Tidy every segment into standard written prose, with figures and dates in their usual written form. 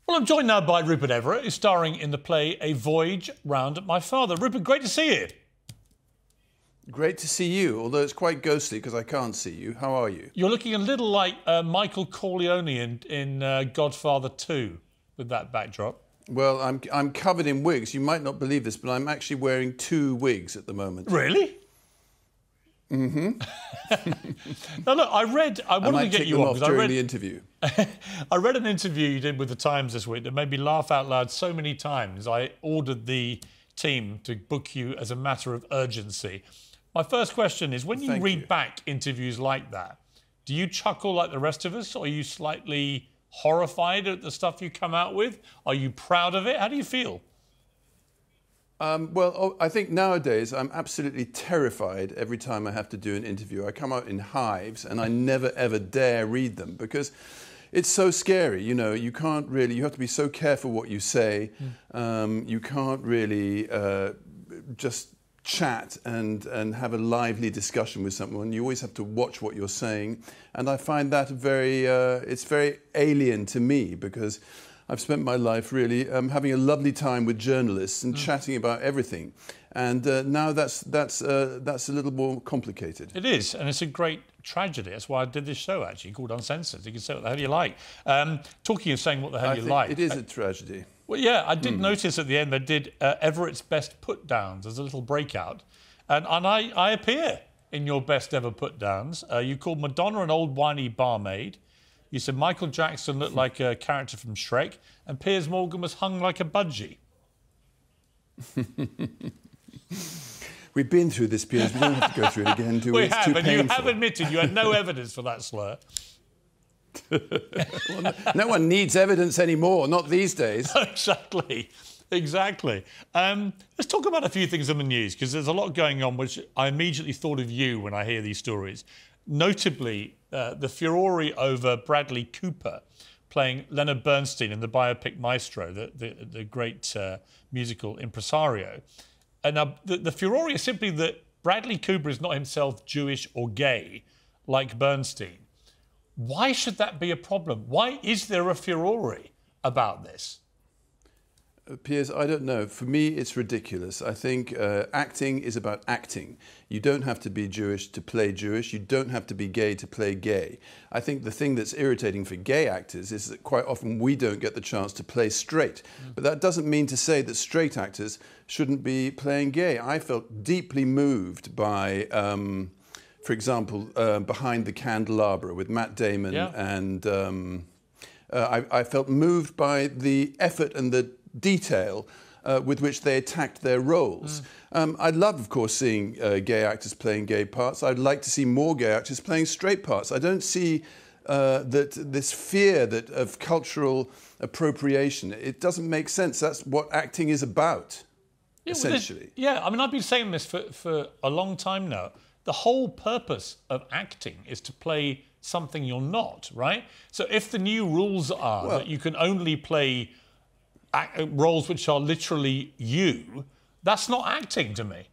Well, I'm joined now by Rupert Everett, who's starring in the play A Voyage Round My Father. Rupert, great to see you. Great to see you, although it's quite ghostly because I can't see you. How are you? You're looking a little like Michael Corleone in Godfather 2 with that backdrop. Well, I'm covered in wigs. You might not believe this, but I'm actually wearing 2 wigs at the moment. Really? Mm-hmm. Now, look, I wanted to get you on because during the interview. I read an interview you did with the Times this week that made me laugh out loud so many times. I ordered the team to book you as a matter of urgency. My first question is, when you read back interviews like that, do you chuckle like the rest of us, or are you slightly horrified at the stuff you come out with? Are you proud of it? How do you feel? Well, I think nowadays I'm absolutely terrified every time I have to do an interview. I come out in hives and I never, ever dare read them because it's so scary. You know, you can't really, you have to be so careful what you say. You can't really just chat and have a lively discussion with someone. You always have to watch what you're saying. And I find that it's very alien to me because I've spent my life really having a lovely time with journalists and chatting about everything, and now that's a little more complicated. It is, and it's a great tragedy. That's why I did this show actually called Uncensored. You can say what the hell you like. Talking of saying what the hell you like, it is a tragedy. Well, yeah, I did notice at the end they did Everett's best put downs as a little breakout, and I appear in your best ever put downs. You called Madonna an old whiny barmaid. You said Michael Jackson looked like a character from Shrek, and Piers Morgan was hung like a budgie. We've been through this, Piers. We don't have to go through it again, do we? We have, and you have admitted you had no evidence for that slur. Well, no one needs evidence anymore, not these days. Exactly. Let's talk about a few things in the news, because there's a lot going on, which I immediately thought of you when I hear these stories. Notably, the furore over Bradley Cooper playing Leonard Bernstein in the biopic Maestro, the great musical impresario. And the furore is simply that Bradley Cooper is not himself Jewish or gay, like Bernstein. Why should that be a problem? Why is there a furore about this? Piers, I don't know. For me, it's ridiculous. I think acting is about acting. You don't have to be Jewish to play Jewish. You don't have to be gay to play gay. I think the thing that's irritating for gay actors is that quite often we don't get the chance to play straight. But that doesn't mean to say that straight actors shouldn't be playing gay. I felt deeply moved by, for example, Behind the Candelabra with Matt Damon. And I felt moved by the effort and the detail with which they attacked their roles. I'd love, of course, seeing gay actors playing gay parts. I'd like to see more gay actors playing straight parts. I don't see that this fear of cultural appropriation. It doesn't make sense. That's what acting is about, essentially. Yeah, I mean, I've been saying this for a long time now. The whole purpose of acting is to play something you're not, right? So if the new rules are that you can only play roles which are literally you, that's not acting to me.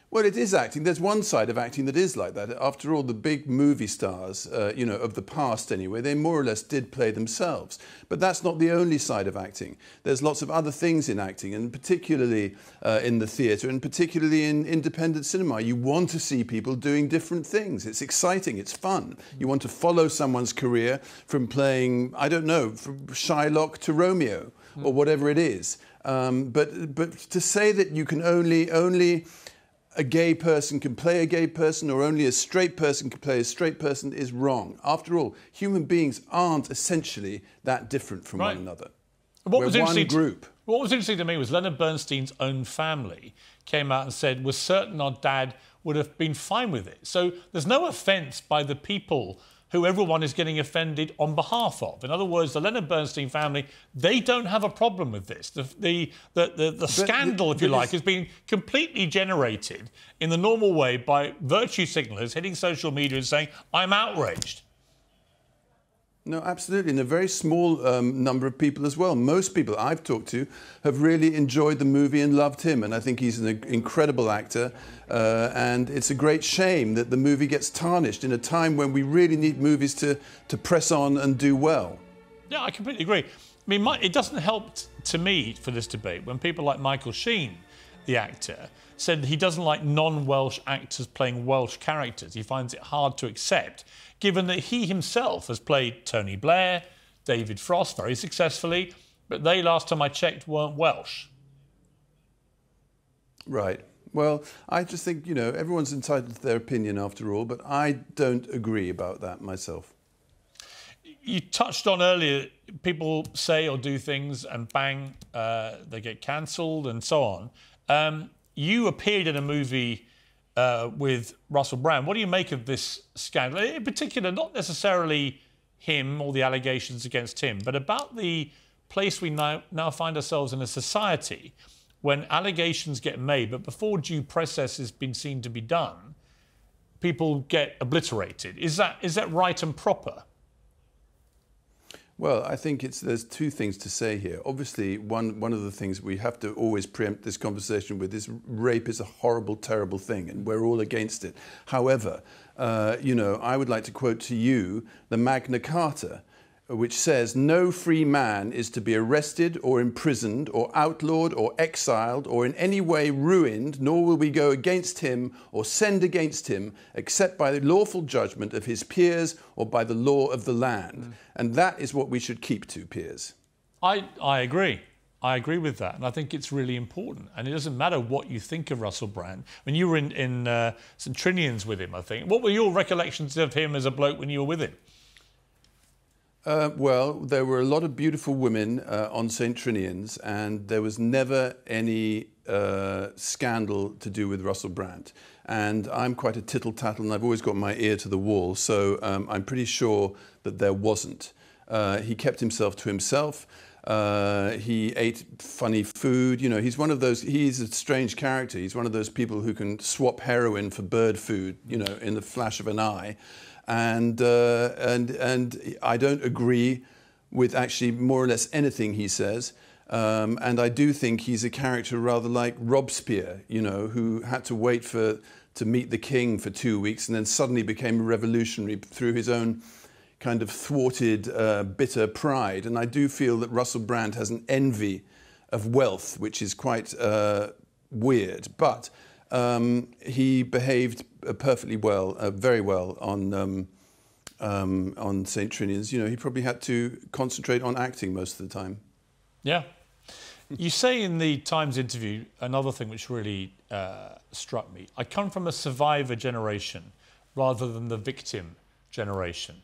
Well, it is acting. There's one side of acting that is like that. After all, the big movie stars, you know, of the past anyway, they more or less did play themselves. But that's not the only side of acting. There's lots of other things in acting, and particularly in the theatre, and particularly in independent cinema. You want to see people doing different things. It's exciting. It's fun. You want to follow someone's career from playing, I don't know, from Shylock to Romeo, or whatever it is. But to say that you can only a gay person can play a gay person, or only a straight person can play a straight person, is wrong. After all, human beings aren't essentially that different from one another. We're one group. What was interesting to me was Leonard Bernstein's own family came out and said, we're certain our dad would have been fine with it. So there's no offence by the people who everyone is getting offended on behalf of. In other words, the Leonard Bernstein family, they don't have a problem with this. The scandal, if you like, has been completely generated in the normal way by virtue signallers hitting social media and saying, I'm outraged. No, absolutely, and a very small number of people as well. Most people I've talked to have really enjoyed the movie and loved him, and I think he's an incredible actor, and it's a great shame that the movie gets tarnished in a time when we really need movies to press on and do well. Yeah, I completely agree. I mean, it doesn't help to me for this debate when people like Michael Sheen, the actor, said he doesn't like non-Welsh actors playing Welsh characters. He finds it hard to accept, given that he himself has played Tony Blair, David Frost very successfully, but they, last time I checked, weren't Welsh. Right. Well, I just think, you know, everyone's entitled to their opinion after all, but I don't agree about that myself. You touched on earlier, people say or do things and bang, they get cancelled and so on. You appeared in a movie with Russell Brand. What do you make of this scandal? In particular, not necessarily him or the allegations against him, but about the place we now find ourselves in a society when allegations get made, but before due process has been seen to be done, people get obliterated. Is that right and proper? Well, I think there's two things to say here. Obviously, one of the things we have to always preempt this conversation with is rape is a horrible, terrible thing, and we're all against it. However, you know, I would like to quote to you the Magna Carta, which says no free man is to be arrested or imprisoned or outlawed or exiled or in any way ruined, nor will we go against him or send against him except by the lawful judgment of his peers or by the law of the land. And that is what we should keep to, Piers. I agree. I agree with that, and I think it's really important. And it doesn't matter what you think of Russell Brand. When you were in St Trinian's with him, I think, what were your recollections of him as a bloke when you were with him? Well, there were a lot of beautiful women on St Trinian's, and there was never any scandal to do with Russell Brand. And I'm quite a tittle-tattle, and I've always got my ear to the wall, so I'm pretty sure that there wasn't. He kept himself to himself. He ate funny food. You know, he's one of those, he's a strange character. He's one of those people who can swap heroin for bird food, you know, in the flash of an eye. And I don't agree with actually more or less anything he says. And I do think he's a character rather like Robespierre, you know, who had to wait to meet the king for 2 weeks and then suddenly became a revolutionary through his own kind of thwarted, bitter pride. And I do feel that Russell Brand has an envy of wealth, which is quite weird. But he behaved perfectly well, very well on St Trinian's. You know, he probably had to concentrate on acting most of the time. Yeah. You say in the Times interview another thing which really struck me. I come from a survivor generation rather than the victim generation.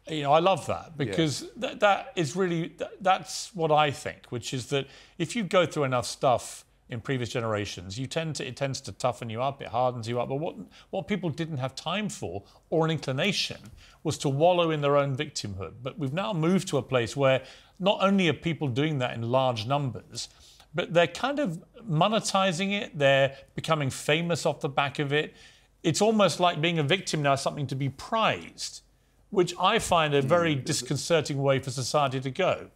You know, I love that because that is really, that's what I think, which is that if you go through enough stuff in previous generations, it tends to toughen you up, it hardens you up. But what people didn't have time for, or an inclination, was to wallow in their own victimhood. But we've now moved to a place where not only are people doing that in large numbers, but they're kind of monetizing it, they're becoming famous off the back of it. It's almost like being a victim now is something to be prized, which I find a very disconcerting way for society to go.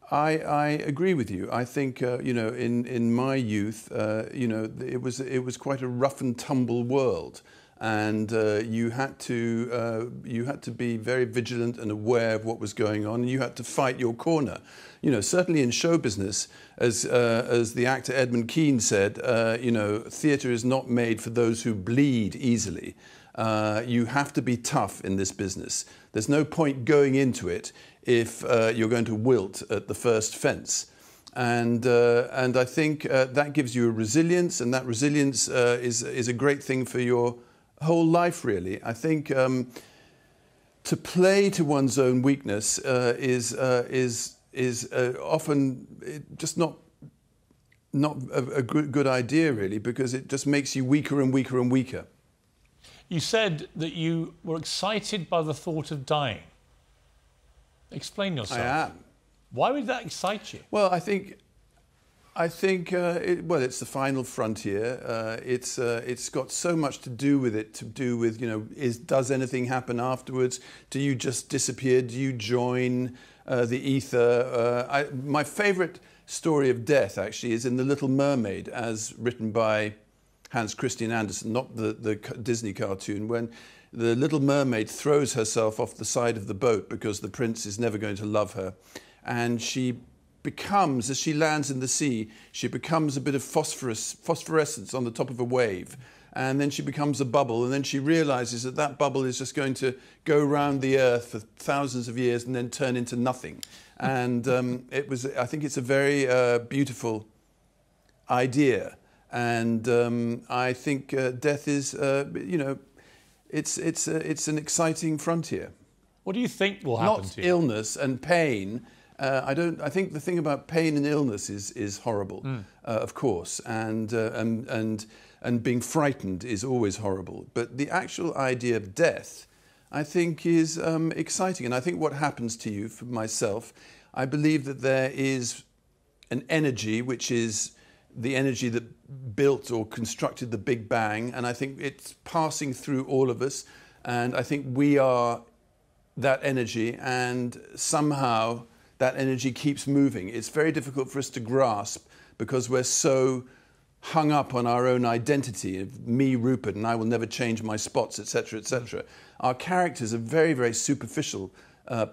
I agree with you. I think you know, in my youth, you know, it was quite a rough and tumble world, and you had to be very vigilant and aware of what was going on, and you had to fight your corner. You know, certainly in show business, as the actor Edmund Kean said, you know, theatre is not made for those who bleed easily. You have to be tough in this business. There's no point going into it if you're going to wilt at the first fence. And I think that gives you a resilience, and that resilience is a great thing for your whole life, really. I think to play to one's own weakness is often just not a good idea, really, because it just makes you weaker and weaker and weaker. You said that you were excited by the thought of dying. Explain yourself. I am. Why would that excite you? Well, I think well, it's the final frontier. It's got so much to do with it. To do with, you know, does anything happen afterwards? Do you just disappear? Do you join the ether? My favourite story of death actually is in The Little Mermaid, as written by Hans Christian Andersen, not the Disney cartoon, when the little mermaid throws herself off the side of the boat because the prince is never going to love her. And she becomes, as she lands in the sea, she becomes a bit of phosphorescence on the top of a wave. And then she becomes a bubble, and then she realizes that that bubble is just going to go around the earth for thousands of years and then turn into nothing. And I think it's a very beautiful idea. And I think death is, you know, it's an exciting frontier. What do you think will happen to you? Not illness and pain. I think the thing about pain and illness is horrible, of course, and being frightened is always horrible. But the actual idea of death, I think, is exciting. And I think what happens to you, for myself, I believe that there is an energy which is the energy that built or constructed the Big Bang, and I think it's passing through all of us, and I think we are that energy, and somehow that energy keeps moving. It's very difficult for us to grasp because we're so hung up on our own identity of me, Rupert, and I will never change my spots, etc., etc. Our characters are very, very superficial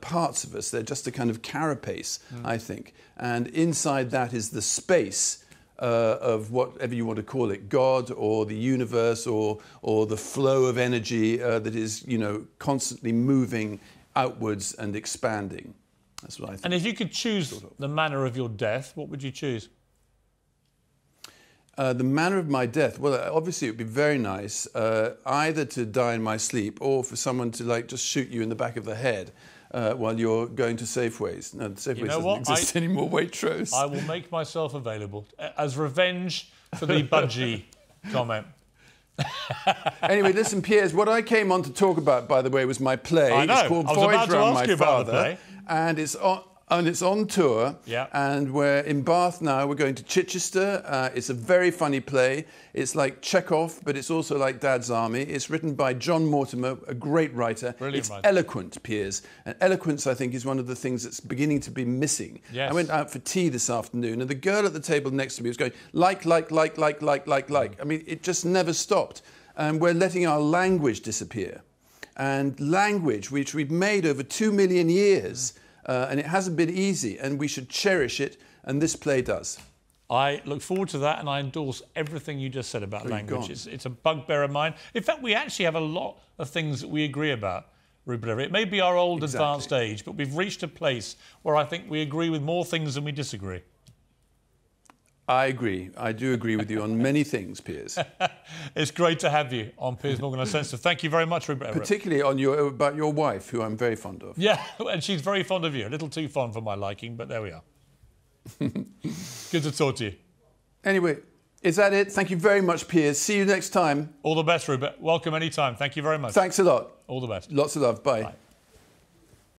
parts of us. They're just a kind of carapace, I think. And inside that is the space of whatever you want to call it, God or the universe or the flow of energy that is, you know, constantly moving outwards and expanding. That's what I think. And if you could choose the manner of your death, what would you choose? The manner of my death, well, obviously it would be very nice either to die in my sleep or for someone to, like, just shoot you in the back of the head while you're going to Safeways. No, Safeways doesn't exist anymore, Waitrose. I will make myself available as revenge for the budgie comment. Anyway, listen, Piers, what I came on to talk about, by the way, was my play. I know. It's called Voyage Round My Father, and it's on tour. Yeah. And we're in Bath now. We're going to Chichester. It's a very funny play. It's like Chekhov, but it's also like Dad's Army. It's written by John Mortimer, a great writer. Brilliant it's writer. Eloquent, Piers. And eloquence, I think, is one of the things that's beginning to be missing. Yes. I went out for tea this afternoon, and the girl at the table next to me was going, like. I mean, it just never stopped. And we're letting our language disappear. And language, which we've made over 2 million years, and it hasn't been easy, and we should cherish it, and this play does. I look forward to that, and I endorse everything you just said about language. It's a bugbear of mine. In fact, we actually have a lot of things that we agree about, Rupert Everett. It may be our old advanced age, but we've reached a place where I think we agree with more things than we disagree. I agree. I do agree with you on many things, Piers. It's great to have you on Piers Morgan Uncensored. Thank you very much, Rupert Everett. Particularly on about your wife, who I'm very fond of. Yeah, and she's very fond of you. A little too fond for my liking, but there we are. Good to talk to you. Anyway, is that it? Thank you very much, Piers. See you next time. All the best, Rupert. Welcome anytime. Thank you very much. Thanks a lot. All the best. Lots of love. Bye. Bye.